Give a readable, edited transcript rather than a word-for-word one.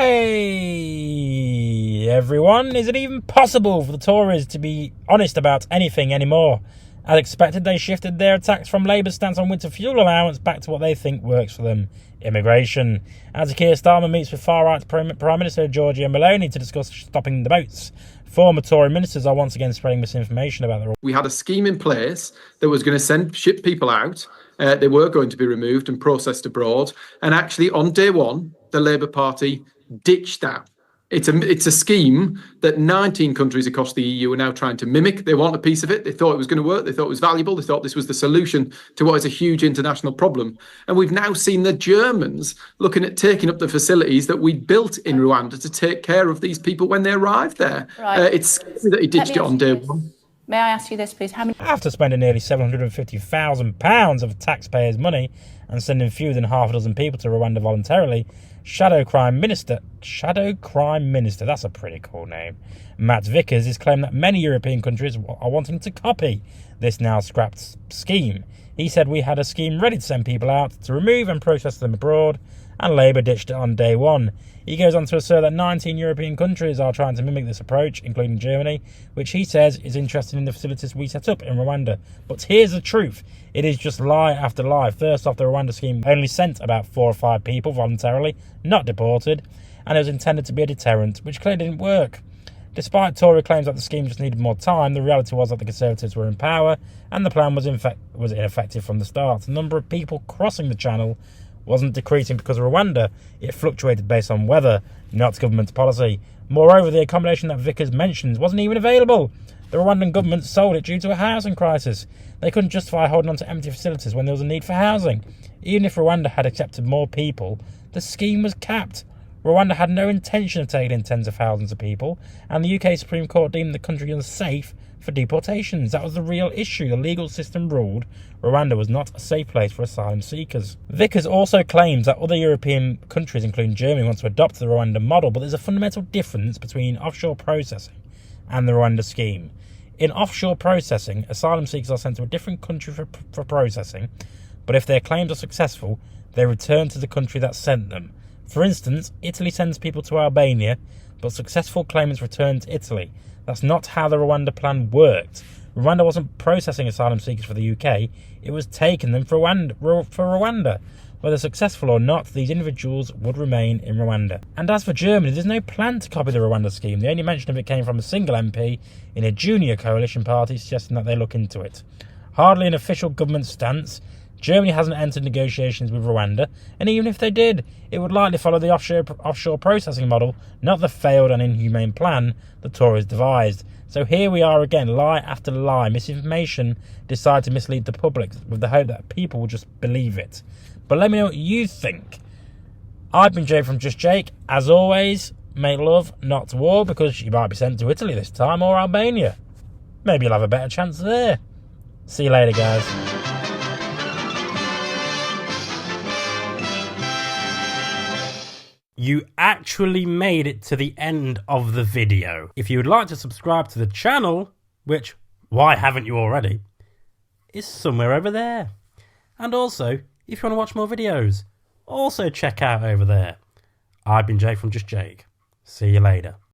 Hey everyone, is it even possible for the Tories to be honest about anything anymore? As expected, they shifted their attacks from Labour's stance on winter fuel allowance back to what they think works for them: immigration. As Keir Starmer meets with far-right Prime Minister Giorgia Meloni to discuss stopping the boats, former Tory ministers are once again spreading misinformation about the... We had a scheme in place that was going to ship people out. They were going to be removed and processed abroad. And actually, on day one, the Labour Party ditched that. It's a scheme that 19 countries across the EU are now trying to mimic. They want a piece of it. They thought it was going to work. They thought it was valuable. They thought this was the solution to what is a huge international problem. And we've now seen the Germans looking at taking up the facilities that we built in Rwanda to take care of these people when they arrived there. Right. It's scary that he ditched it on day one. May I ask you this, please? How many... After spending nearly £750,000 of taxpayers' money and sending fewer than half a dozen people to Rwanda voluntarily, Shadow Crime Minister, that's a pretty cool name, Matt Vickers, is claiming that many European countries are wanting to copy this now scrapped scheme. He said we had a scheme ready to send people out to remove and process them abroad, and Labour ditched it on day one. He goes on to assert that 19 European countries are trying to mimic this approach, including Germany, which he says is interested in the facilities we set up in Rwanda. But here's the truth. It is just lie after lie. First off, the Rwanda scheme only sent about 4 or 5 people voluntarily, not deported, and it was intended to be a deterrent, which clearly didn't work. Despite Tory claims that the scheme just needed more time, the reality was that the Conservatives were in power, and the plan was ineffective from the start. The number of people crossing the channel wasn't decreasing because of Rwanda. It fluctuated based on weather, not government policy. Moreover, the accommodation that Vickers mentions wasn't even available. The Rwandan government sold it due to a housing crisis. They couldn't justify holding on to empty facilities when there was a need for housing. Even if Rwanda had accepted more people, the scheme was capped. Rwanda had no intention of taking in tens of thousands of people, and the UK Supreme Court deemed the country unsafe for deportations. That was the real issue. The legal system ruled Rwanda was not a safe place for asylum seekers. Vickers also claims that other European countries, including Germany, want to adopt the Rwanda model, but there's a fundamental difference between offshore processing and the Rwanda scheme. In offshore processing, asylum seekers are sent to a different country for processing, but if their claims are successful, they return to the country that sent them. For instance, Italy sends people to Albania, but successful claimants return to Italy. That's not how the Rwanda plan worked. Rwanda wasn't processing asylum seekers for the UK, it was taking them for Rwanda. Whether successful or not, these individuals would remain in Rwanda. And as for Germany, there's no plan to copy the Rwanda scheme. The only mention of it came from a single MP in a junior coalition party suggesting that they look into it. Hardly an official government stance, Germany hasn't entered negotiations with Rwanda, and even if they did, it would likely follow the offshore processing model, not the failed and inhumane plan the Tories devised. So here we are again, lie after lie, misinformation decided to mislead the public with the hope that people will just believe it. But let me know what you think. I've been Jake from Just Jake. As always, make love, not war, because you might be sent to Italy this time, or Albania. Maybe you'll have a better chance there. See you later, guys. You actually made it to the end of the video. If you would like to subscribe to the channel, which, why haven't you already, is somewhere over there. And also, if you want to watch more videos, also check out over there. I've been Jake from Just Jake. See you later.